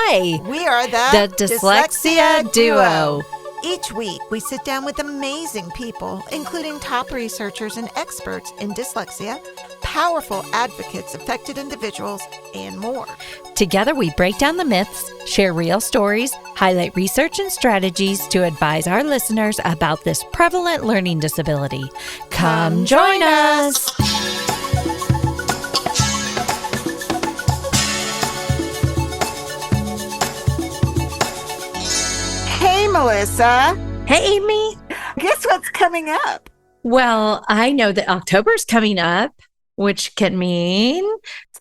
Hi! We are the Dyslexia Duo. Each week, we sit down with amazing people, including top researchers and experts in dyslexia, powerful advocates, affected individuals, and more. Together, we break down the myths, share real stories, highlight research and strategies to advise our listeners about this prevalent learning disability. Come join us! Hey, Melissa. Hey, Aimee. Guess what's coming up? Well, I know that October's coming up, which can mean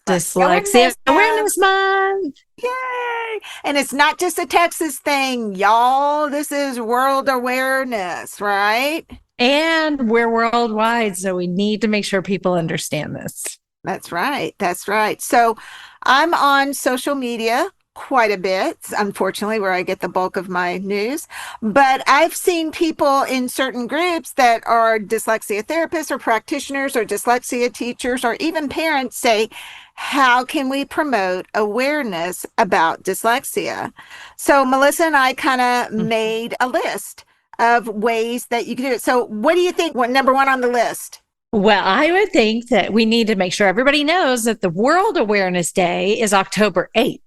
Dyslexia Awareness Month. Yay! And it's not just a Texas thing, y'all. This is world awareness, right? And we're worldwide, so we need to make sure people understand this. That's right. That's right. So I'm on social media quite a bit, unfortunately, where I get the bulk of my news. But I've seen people in certain groups that are dyslexia therapists or practitioners or dyslexia teachers or even parents say, how can we promote awareness about dyslexia? So Melissa and I kind of made a list of ways that you can do it. So what do you think? What number one on the list? Well, I would think that we need to make sure everybody knows that the World Awareness Day is October 8th.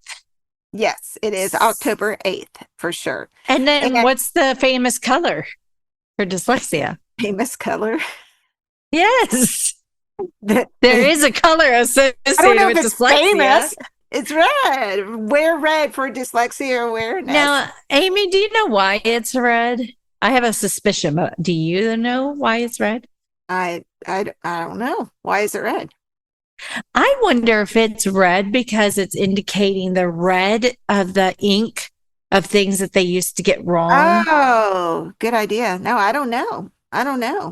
Yes, it is October 8th for sure. And then what's the famous color for dyslexia? Famous color? Yes. There is a color associated with dyslexia. Famous. It's red. Wear red for dyslexia awareness. Now, Aimee, do you know why it's red? I have a suspicion, but do you know why it's red? I don't know. Why is it red? I wonder if it's red because it's indicating the red of the ink of things that they used to get wrong. Oh, good idea. No, I don't know.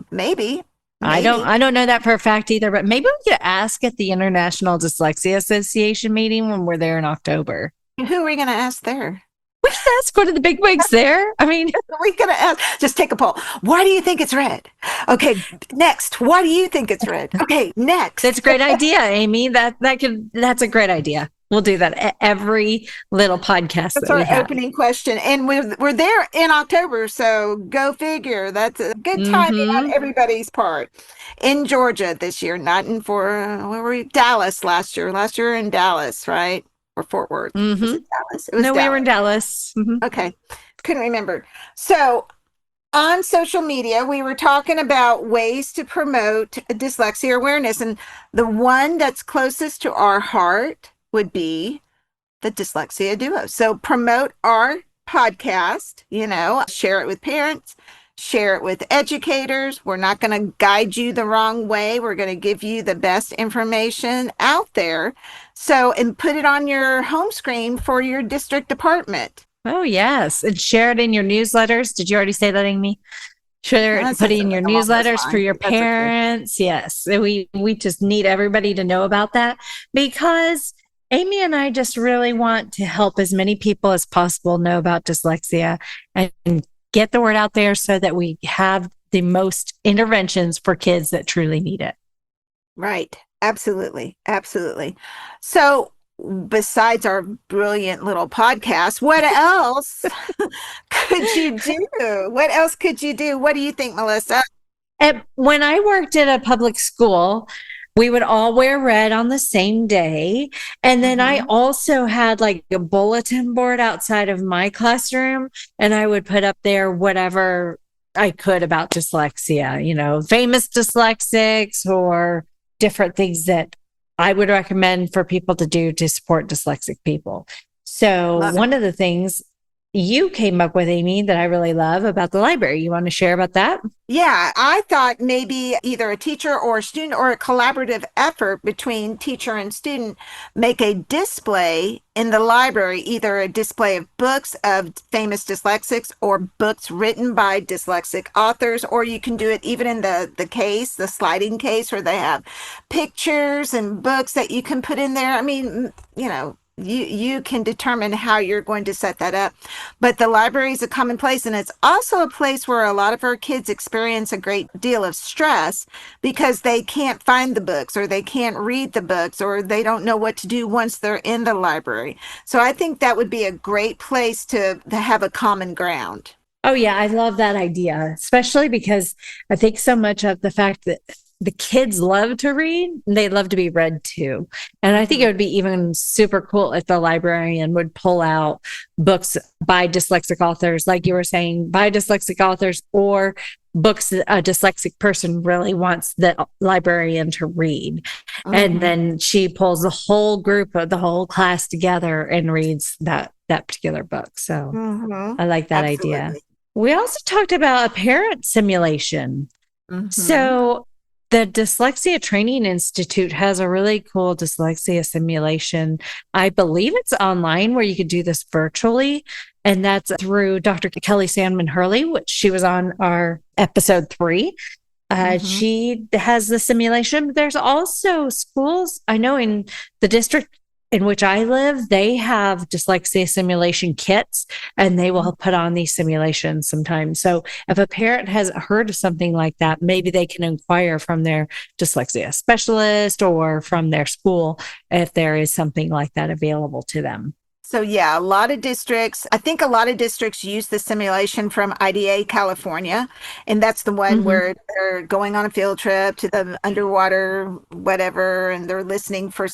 Maybe. I don't know that for a fact either, but maybe we could ask at the International Dyslexia Association meeting when we're there in October. Who are we going to ask there? We can ask one of the big wigs there. I mean, we're going to ask, just take a poll. Why do you think it's red? Okay, next. Why do you think it's red? Okay, next. That's a great idea, Aimee. That's a great idea. We'll do that at every little podcast. That's our opening question. And we're there in October, so go figure. That's a good timing on everybody's part. In Georgia this year, not in where were we? Dallas last year. Last year in Dallas, right? Or Fort Worth. Was it Dallas? It was Dallas. We were in Dallas. Okay. Couldn't remember. So on social media, we were talking about ways to promote dyslexia awareness. And the one that's closest to our heart would be the Dyslexia Duo. So promote our podcast, share it with parents, share it with educators. We're not going to guide you the wrong way. We're going to give you the best information out there. So, and put it on your home screen for your district department. Oh, yes. And share it in your newsletters. Did you already say that, Aimee? Share it, put it in your newsletters for your parents. Okay. Yes. We just need everybody to know about that because Aimee and I just really want to help as many people as possible know about dyslexia and get the word out there so that we have the most interventions for kids that truly need it. Right. Absolutely. Absolutely. So besides our brilliant little podcast, what else could you do? What else could you do? What do you think, Melissa? When I worked at a public school, we would all wear red on the same day. And then I also had like a bulletin board outside of my classroom, and I would put up there whatever I could about dyslexia, famous dyslexics or different things that I would recommend for people to do to support dyslexic people. So one of the things you came up with, Aimee, that I really love about the library. You want to share about that? Yeah, I thought maybe either a teacher or a student or a collaborative effort between teacher and student make a display in the library, either a display of books of famous dyslexics or books written by dyslexic authors, or you can do it even in the case, the sliding case, where they have pictures and books that you can put in there. I mean, You can determine how you're going to set that up. But the library is a common place, and it's also a place where a lot of our kids experience a great deal of stress because they can't find the books, or they can't read the books, or they don't know what to do once they're in the library. So I think that would be a great place to have a common ground. Oh, yeah, I love that idea, especially because I think so much of the fact that the kids love to read, and they love to be read to. And I think it would be even super cool if the librarian would pull out books by dyslexic authors, like you were saying, by dyslexic authors, or books that a dyslexic person really wants the librarian to read. And then she pulls the whole group of the whole class together and reads that particular book. So I like that idea. Absolutely. We also talked about a parent simulation. Mhm. So the Dyslexia Training Institute has a really cool dyslexia simulation. I believe it's online where you could do this virtually. And that's through Dr. Kelly Sandman Hurley, which she was on our episode 3. She has the simulation. There's also schools, I know in the district in which I live, they have dyslexia simulation kits, and they will put on these simulations sometimes. So if a parent has heard of something like that, maybe they can inquire from their dyslexia specialist or from their school if there is something like that available to them. So yeah, I think a lot of districts use the simulation from IDA, California. And that's the one where they're going on a field trip to the underwater, whatever, and they're listening for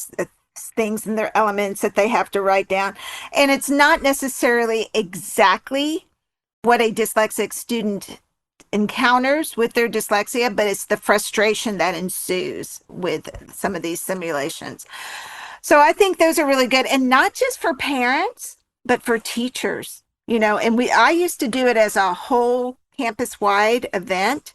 things in their elements that they have to write down. And it's not necessarily exactly what a dyslexic student encounters with their dyslexia, but it's the frustration that ensues with some of these simulations. So I think those are really good, and not just for parents, but for teachers, and I used to do it as a whole campus-wide event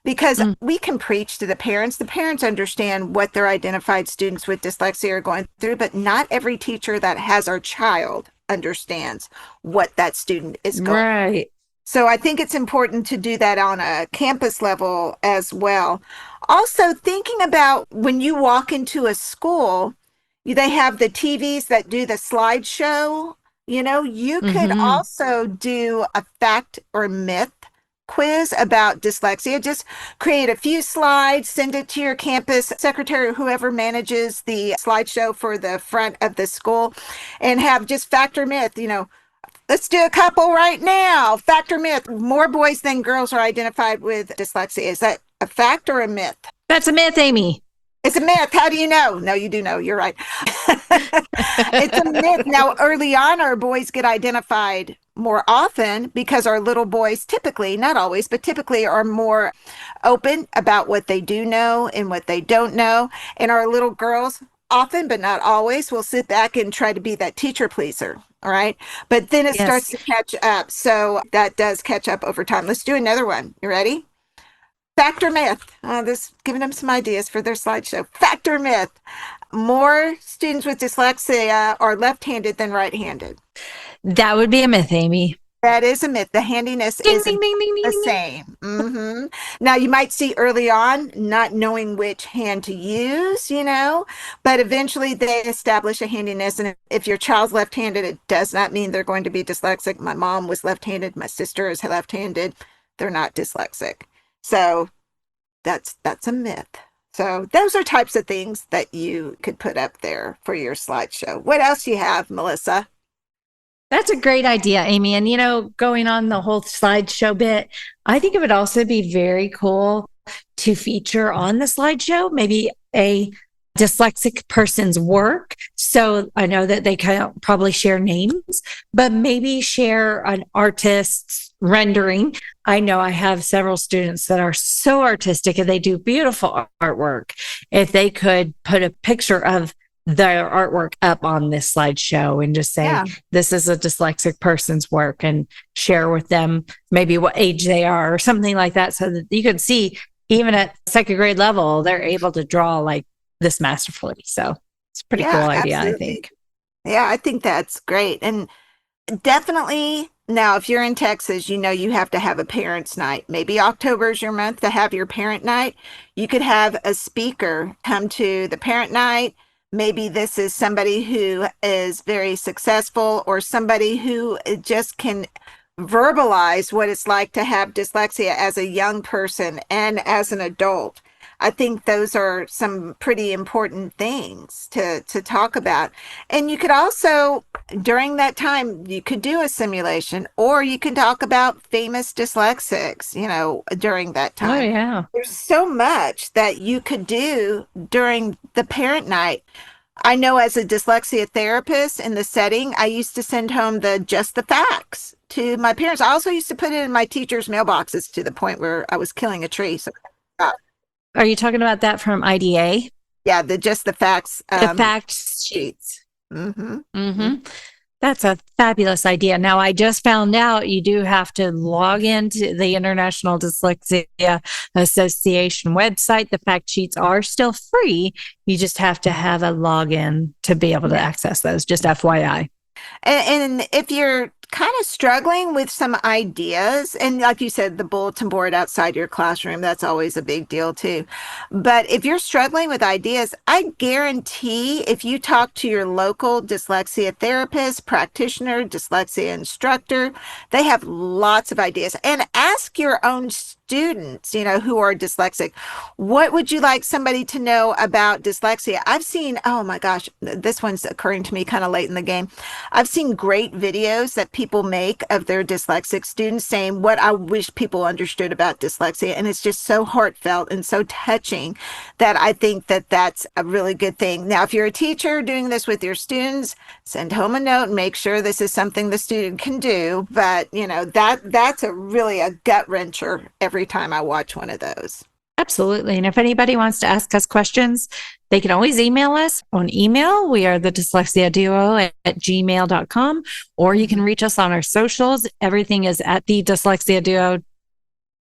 because we can preach to the parents. The parents understand what their identified students with dyslexia are going through, but not every teacher that has our child understands what that student is going through. Right. So I think it's important to do that on a campus level as well. Also, thinking about when you walk into a school, they have the TVs that do the slideshow. You could also do a fact or myth quiz about dyslexia. Just create a few slides, send it to your campus secretary or whoever manages the slideshow for the front of the school, and have just fact or myth. Let's do a couple right now. Fact or myth. More boys than girls are identified with dyslexia. Is that a fact or a myth? That's a myth, Aimee. It's a myth. How do you know? No, you do know. You're right. It's a myth. Now, early on, our boys get identified more often because our little boys typically, not always, but typically are more open about what they do know and what they don't know. And our little girls often, but not always, will sit back and try to be that teacher pleaser. All right. But then it starts to catch up. So that does catch up over time. Let's do another one. You ready? Fact or myth? This giving them some ideas for their slideshow. Fact or myth? More students with dyslexia are left-handed than right-handed. That would be a myth, Aimee. That is a myth. The handiness is the same. Now, you might see early on not knowing which hand to use, but eventually they establish a handiness. And if your child's left-handed, it does not mean they're going to be dyslexic. My mom was left-handed. My sister is left-handed. They're not dyslexic. So that's a myth. So those are types of things that you could put up there for your slideshow. What else do you have, Melissa? That's a great idea, Aimee. And, going on the whole slideshow bit, I think it would also be very cool to feature on the slideshow maybe a dyslexic person's work. So I know that they can probably share names, but maybe share an artist's rendering. I know I have several students that are so artistic and they do beautiful artwork. If they could put a picture of their artwork up on this slideshow and just say, this is a dyslexic person's work, and share with them maybe what age they are or something like that, so that you can see even at second grade level, they're able to draw like this masterfully. So it's a pretty cool idea, absolutely. I think. Yeah, I think that's great. And definitely now, if you're in Texas, you have to have a parents' night. Maybe October is your month to have your parent night. You could have a speaker come to the parent night, maybe this is somebody who is very successful or somebody who just can verbalize what it's like to have dyslexia as a young person and as an adult. I think those are some pretty important things to talk about. And you could also, during that time, you could do a simulation, or you can talk about famous dyslexics, during that Oh, time. yeah. There's so much that you could do during the parent night. I know as a dyslexia therapist in the setting, I used to send home just the facts to my parents. I also used to put it in my teachers' mailboxes to the point where I was killing a tree. So, Are you talking about that from IDA? yeah, just the facts The fact sheets. Mm-hmm. Mm-hmm. That's a fabulous idea. Now, I just found out you do have to log into the International Dyslexia Association website. The fact sheets are still free. You just have to have a login to be able to access those, just FYI. And if you're kind of struggling with some ideas, and like you said, the bulletin board outside your classroom, that's always a big deal too. But if you're struggling with ideas, I guarantee if you talk to your local dyslexia therapist, practitioner, dyslexia instructor, they have lots of ideas. And ask your own students, who are dyslexic, what would you like somebody to know about dyslexia? I've seen, oh my gosh, this one's occurring to me kind of late in the game. I've seen great videos that people make of their dyslexic students saying what I wish people understood about dyslexia. And it's just so heartfelt and so touching that I think that that's a really good thing. Now, if you're a teacher doing this with your students, send home a note and make sure this is something the student can do. But, that's really a gut wrencher every time I watch one of those. Absolutely. And if anybody wants to ask us questions, they can always email us on email. We are the Dyslexia Duo at gmail.com, or you can reach us on our socials. Everything is at the Dyslexia Duo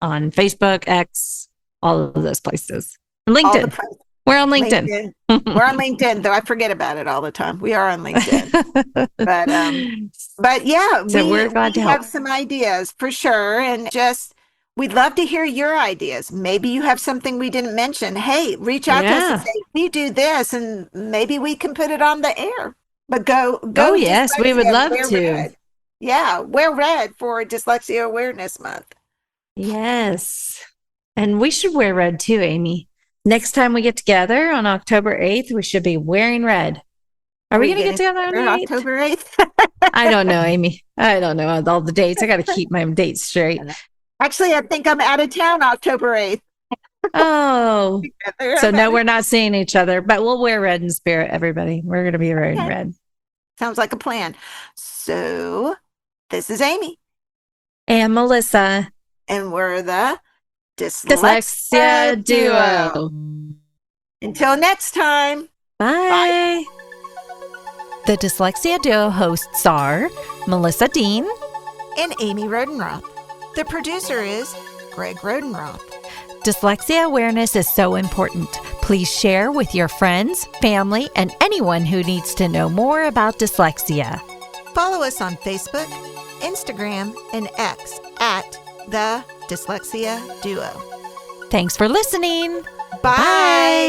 on Facebook, X, all of those places. LinkedIn. We're on LinkedIn. We're on LinkedIn, though I forget about it all the time. We are on LinkedIn. but yeah, so we're glad to help. Have some ideas for sure. And we'd love to hear your ideas. Maybe you have something we didn't mention. Hey, reach out to us and say, we do this, and maybe we can put it on the air. But go. Oh, yes, we would love to. Red. Yeah, wear red for Dyslexia Awareness Month. Yes. And we should wear red too, Aimee. Next time we get together on October 8th, we should be wearing red. Are we going to get together on the 8th? October 8th? I don't know, Aimee. I don't know all the dates. I got to keep my dates straight. Actually, I think I'm out of town October 8th. Oh, so no, we're not seeing each other, but we'll wear red in spirit, everybody. We're going to be wearing red. Sounds like a plan. So this is Aimee. And Melissa. And we're the Dyslexia Duo. Until next time. Bye. The Dyslexia Duo hosts are Melissa Dean and Aimee Rodenroth. The producer is Greg Rodenroth. Dyslexia awareness is so important. Please share with your friends, family, and anyone who needs to know more about dyslexia. Follow us on Facebook, Instagram, and X at the Dyslexia Duo. Thanks for listening. Bye.